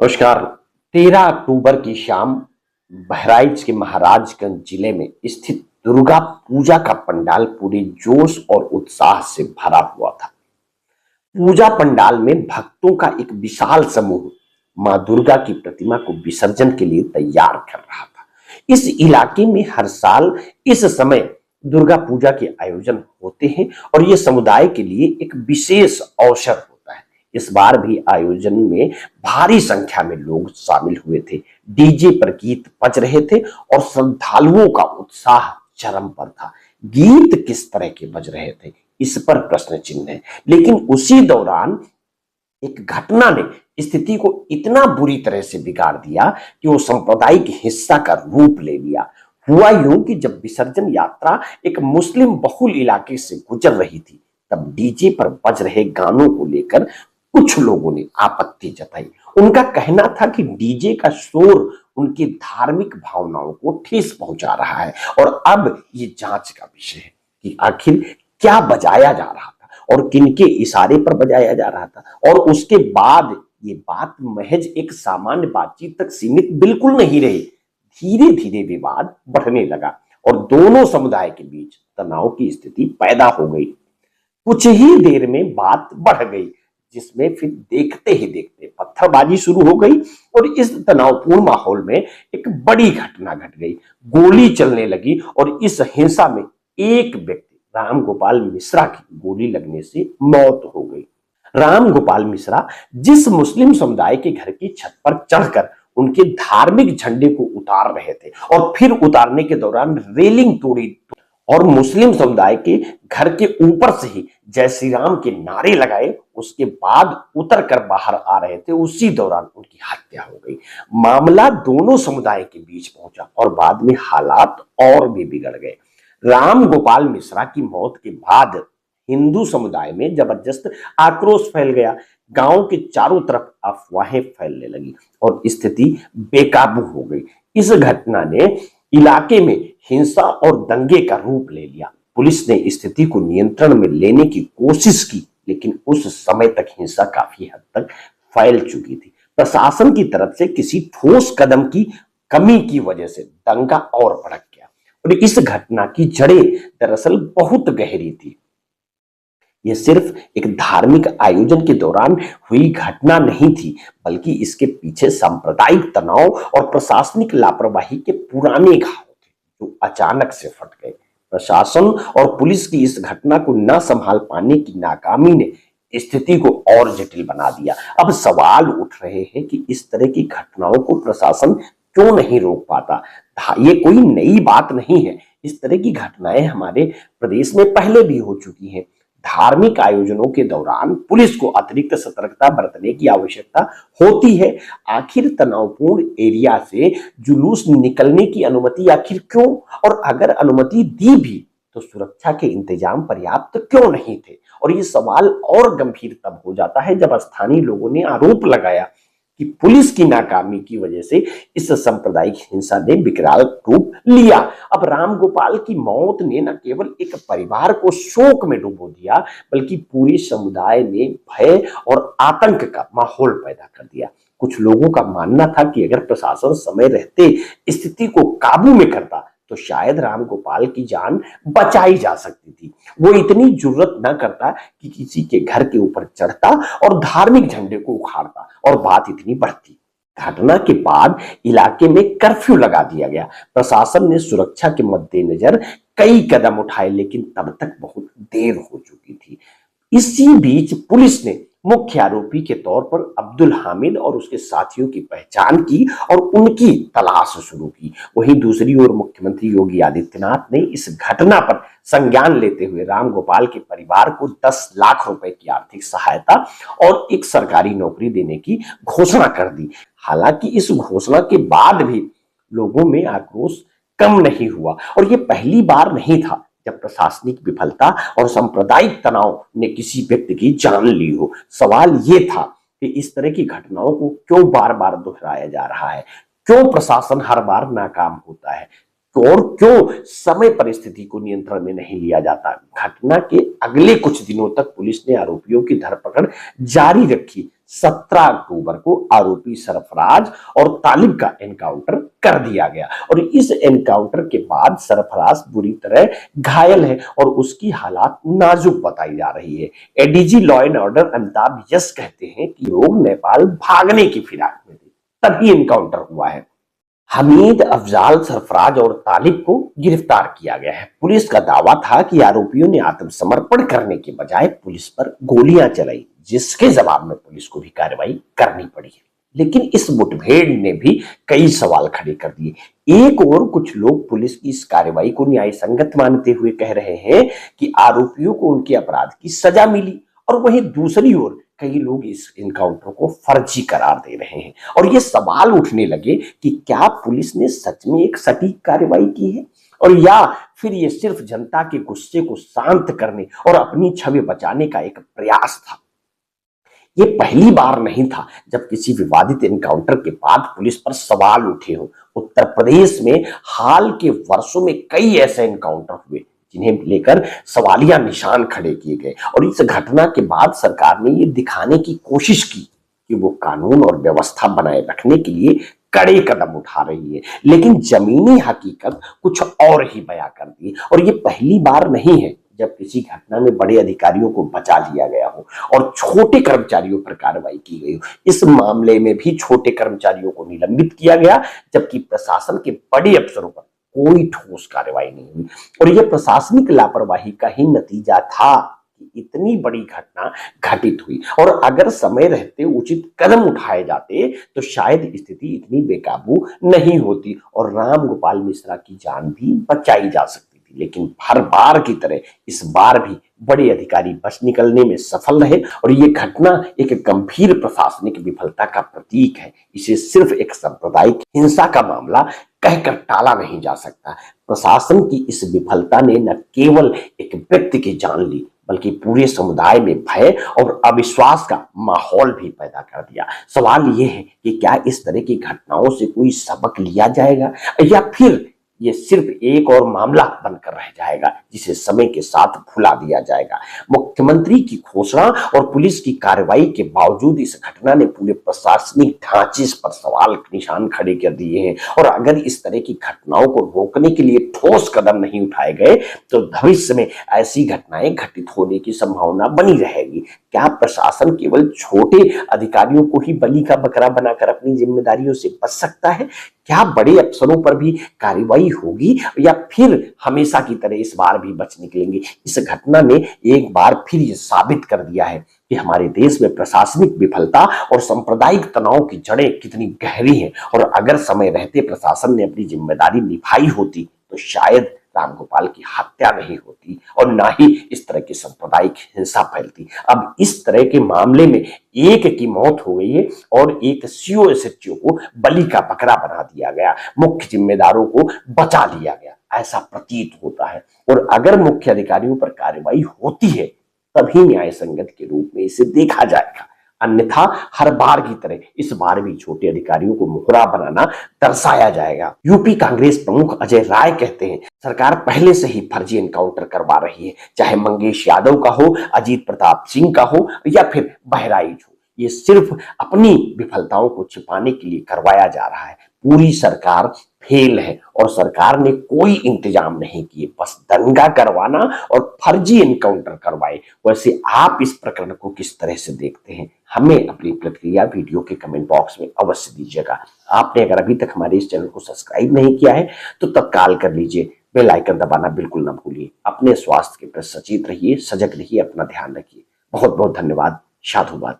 नमस्कार। 13 अक्टूबर की शाम बहराइच के महाराजगंज जिले में स्थित दुर्गा पूजा का पंडाल पूरे जोश और उत्साह से भरा हुआ था। पूजा पंडाल में भक्तों का एक विशाल समूह मां दुर्गा की प्रतिमा को विसर्जन के लिए तैयार कर रहा था। इस इलाके में हर साल इस समय दुर्गा पूजा के आयोजन होते हैं और ये समुदाय के लिए एक विशेष अवसर होता है। इस बार भी आयोजन में भारी संख्या में लोग शामिल हुए थे। डीजे पर गीत बज रहे थे और श्रद्धालुओं का उत्साह चरम पर था। गीत किस तरह के बज रहे थे, इस पर प्रश्न चिन्ह है। लेकिन उसी दौरान एक घटना ने स्थिति को इतना बुरी तरह से बिगाड़ दिया कि वो सांप्रदायिक हिंसा का रूप ले लिया। हुआ यूं कि जब विसर्जन यात्रा एक मुस्लिम बहुल इलाके से गुजर रही थी, तब डीजे पर बज रहे गानों को लेकर कुछ लोगों ने आपत्ति जताई। उनका कहना था कि डीजे का शोर उनकी धार्मिक भावनाओं को ठेस पहुंचा रहा है और अब ये जांच का विषय है कि आखिर क्या बजाया जा रहा था और किनके इशारे पर बजाया जा रहा था। और उसके बाद ये बात महज एक सामान्य बातचीत तक सीमित बिल्कुल नहीं रही। धीरे धीरे विवाद बढ़ने लगा और दोनों समुदाय के बीच तनाव की स्थिति पैदा हो गई। कुछ ही देर में बात बढ़ गई, जिसमें फिर देखते ही देखते पत्थरबाजी शुरू हो गई और इस तनावपूर्ण माहौल में एक बड़ी घटना घट गई। गोली चलने लगी और इस हिंसा में एक व्यक्ति राम गोपाल मिश्रा की गोली लगने से मौत हो गई। राम गोपाल मिश्रा जिस मुस्लिम समुदाय के घर की छत पर चढ़कर उनके धार्मिक झंडे को उतार रहे थे और फिर उतारने के दौरान रेलिंग तोड़ी और मुस्लिम समुदाय के घर के ऊपर से ही जय श्री राम के नारे लगाए, उसके बाद उतर कर बाहर आ रहे थे, उसी दौरान उनकी हत्या हो गई। मामला दोनों समुदाय के बीच पहुंचा और बाद में हालात और भी बिगड़ गए। राम गोपाल मिश्रा की मौत के बाद हिंदू समुदाय में जबरदस्त आक्रोश फैल गया। गांव के चारों तरफ अफवाहें फैलने लगी और स्थिति बेकाबू हो गई। इस घटना ने इलाके में हिंसा और दंगे का रूप ले लिया। पुलिस ने स्थिति को नियंत्रण में लेने की कोशिश की, लेकिन उस समय तक हिंसा काफी हद तक फैल चुकी थी। प्रशासन की तरफ से किसी ठोस कदम की कमी की वजह से दंगा और भड़क गया और इस घटना की जड़ें दरअसल बहुत गहरी थी। यह सिर्फ एक धार्मिक आयोजन के दौरान हुई घटना नहीं थी, बल्कि इसके पीछे सांप्रदायिक तनाव और प्रशासनिक लापरवाही के पुराने घाव थे जो अचानक से फट गए। प्रशासन और पुलिस की इस घटना को न संभाल पाने की नाकामी ने स्थिति को और जटिल बना दिया। अब सवाल उठ रहे हैं कि इस तरह की घटनाओं को प्रशासन क्यों नहीं रोक पाता। ये कोई नई बात नहीं है। इस तरह की घटनाएं हमारे प्रदेश में पहले भी हो चुकी हैं। धार्मिक आयोजनों के दौरान पुलिस को अतिरिक्त सतर्कता बरतने की आवश्यकता होती है। आखिर तनावपूर्ण एरिया से जुलूस निकलने की अनुमति आखिर क्यों, और अगर अनुमति दी भी तो सुरक्षा के इंतजाम पर्याप्त क्यों नहीं थे। और ये सवाल और गंभीर तब हो जाता है जब स्थानीय लोगों ने आरोप लगाया कि पुलिस की नाकामी की वजह से इस सांप्रदायिक हिंसा ने विकराल रूप लिया। अब राम गोपाल की मौत ने न केवल एक परिवार को शोक में डुबो दिया, बल्कि पूरे समुदाय में भय और आतंक का माहौल पैदा कर दिया। कुछ लोगों का मानना था कि अगर प्रशासन समय रहते स्थिति को काबू में करता तो शायद राम गोपाल की जान बचाई जा सकती थी। वो इतनी जुर्रत न करता कि किसी के घर के ऊपर चढ़ता और धार्मिक झंडे को उखाड़ता और बात इतनी बढ़ती। घटना के बाद इलाके में कर्फ्यू लगा दिया गया। प्रशासन ने सुरक्षा के मद्देनजर कई कदम उठाए, लेकिन तब तक बहुत देर हो चुकी थी। इसी बीच पुलिस ने मुख्य आरोपी के तौर पर अब्दुल हामिद और उसके साथियों की पहचान की और उनकी तलाश शुरू की। वहीं दूसरी ओर मुख्यमंत्री योगी आदित्यनाथ ने इस घटना पर संज्ञान लेते हुए राम गोपाल के परिवार को 10 लाख रुपए की आर्थिक सहायता और एक सरकारी नौकरी देने की घोषणा कर दी। हालांकि इस घोषणा के बाद भी लोगों में आक्रोश कम नहीं हुआ और ये पहली बार नहीं था जब प्रशासनिक विफलता और सांप्रदायिक तनाव ने किसी व्यक्ति की जान ली हो। सवाल यह था कि इस तरह की घटनाओं को क्यों बार बार दोहराया जा रहा है, क्यों प्रशासन हर बार नाकाम होता है और क्यों समय पर स्थिति को नियंत्रण में नहीं लिया जाता। घटना के अगले कुछ दिनों तक पुलिस ने आरोपियों की धरपकड़ जारी रखी, 17 अक्टूबर को आरोपी सरफराज और तालिब का एनकाउंटर कर दिया गया और इस एनकाउंटर के बाद सरफराज बुरी तरह घायल है और उसकी हालात नाजुक बताई जा रही है। ADG law and order Amitabh yes कहते हैं कि लोग नेपाल भागने की फिराक में थे, तभी एनकाउंटर हुआ है। हमीद, अफजाल, सरफराज और तालिब को गिरफ्तार किया गया है। पुलिस का दावा था कि आरोपियों ने आत्मसमर्पण करने के बजाय पुलिस पर गोलियां चलाई, जिसके जवाब में पुलिस को भी कार्रवाई करनी पड़ी है। लेकिन इस मुठभेड़ ने भी कई सवाल खड़े कर दिए। एक और कुछ लोग पुलिस की इस कार्रवाई को न्याय संगत मानते हुए कह रहे हैं कि आरोपियों को उनके अपराध की सजा मिली और वहीं दूसरी ओर कई लोग इस इनकाउंटर को फर्जी करार दे रहे हैं और ये सवाल उठने लगे कि क्या पुलिस ने सच में एक सटीक कार्रवाई की है और या फिर ये सिर्फ जनता के गुस्से को शांत करने और अपनी छवि बचाने का एक प्रयास था। ये पहली बार नहीं था जब किसी विवादित एनकाउंटर के बाद पुलिस पर सवाल उठे हों। उत्तर प्रदेश में हाल के वर्षों में कई ऐसे एनकाउंटर हुए जिन्हें लेकर सवालिया निशान खड़े किए गए और इस घटना के बाद सरकार ने ये दिखाने की कोशिश की कि वो कानून और व्यवस्था बनाए रखने के लिए कड़े कदम उठा रही है, लेकिन जमीनी हकीकत कुछ और ही बयां कर दी। और ये पहली बार नहीं है जब किसी घटना में बड़े अधिकारियों को बचा लिया गया हो और छोटे कर्मचारियों पर कार्रवाई की गई हो। इस मामले में भी छोटे कर्मचारियों को निलंबित किया गया, जबकि प्रशासन के बड़े अफसरों पर कोई ठोस कार्रवाई नहीं हुई और यह प्रशासनिक लापरवाही का ही नतीजा था कि इतनी बड़ी घटना घटित हुई। और अगर समय रहते उचित कदम उठाए जाते तो शायद स्थिति इतनी बेकाबू नहीं होती और राम गोपाल मिश्रा की जान भी बचाई जा सकती थी। लेकिन हर बार की तरह इस बार भी बड़े अधिकारी बच निकलने में सफल रहे और ये घटना एक गंभीर प्रशासनिक विफलता का प्रतीक है। इसे सिर्फ एक सांप्रदायिक हिंसा का मामला कहकर टाला नहीं जा सकता। प्रशासन की इस विफलता ने न केवल एक व्यक्ति की जान ली बल्कि पूरे समुदाय में भय और अविश्वास का माहौल भी पैदा कर दिया। सवाल यह है कि क्या इस तरह की घटनाओं से कोई सबक लिया जाएगा या फिर ये सिर्फ एक और मामला बनकर रह जाएगा जिसे समय के साथ भुला दिया जाएगा। मुख्यमंत्री की घोषणा और पुलिस की कार्रवाई के बावजूद इस घटना ने पूरे प्रशासनिक ढांचे पर सवाल निशान खड़े कर दिए हैं और अगर इस तरह की घटनाओं को रोकने के लिए ठोस कदम नहीं उठाए गए तो भविष्य में ऐसी घटनाएं घटित होने की संभावना बनी रहेगी। क्या प्रशासन केवल छोटे अधिकारियों को ही बलि का बकरा बनाकर अपनी जिम्मेदारियों से बच सकता है? क्या बड़े अफसरों पर भी कार्रवाई होगी या फिर हमेशा की तरह इस बार भी बच निकलेंगे? इस घटना ने एक बार फिर ये साबित कर दिया है कि हमारे देश में प्रशासनिक विफलता और सांप्रदायिक तनाव की जड़ें कितनी गहरी हैं और अगर समय रहते प्रशासन ने अपनी जिम्मेदारी निभाई होती तो शायद रामगोपाल की हत्या नहीं होती और ना ही इस तरह की सांप्रदायिक हिंसा फैलती। अब इस तरह के मामले में एक की मौत हो गई है और एक सीओ एसएचओ को बलि का बकरा बना दिया गया, मुख्य जिम्मेदारों को बचा लिया गया, ऐसा प्रतीत होता है। और अगर मुख्य अधिकारियों पर कार्रवाई होती है तभी न्याय संगत के रूप में इसे देखा जाएगा, अन्यथा हर बार की तरह इस बार भी छोटे अधिकारियों को मुहरा बनाना दर्शाया जाएगा। यूपी कांग्रेस प्रमुख अजय राय कहते हैं सरकार पहले से ही फर्जी एनकाउंटर करवा रही है, चाहे मंगेश यादव का हो, अजीत प्रताप सिंह का हो या फिर बहराइच हो। ये सिर्फ अपनी विफलताओं को छिपाने के लिए करवाया जा रहा है। पूरी सरकार फेल है और सरकार ने कोई इंतजाम नहीं किए, बस दंगा करवाना और फर्जी एनकाउंटर करवाए। वैसे आप इस प्रकरण को किस तरह से देखते हैं? हमें अपनी प्रतिक्रिया वीडियो के कमेंट बॉक्स में अवश्य दीजिएगा। आपने अगर अभी तक हमारे इस चैनल को सब्सक्राइब नहीं किया है तो तत्काल कर लीजिए, बेल आइकन दबाना बिल्कुल ना भूलिए। अपने स्वास्थ्य के प्रति सचेत रहिए, सजग रहिए, अपना ध्यान रखिए। बहुत बहुत धन्यवाद। साधुवाद।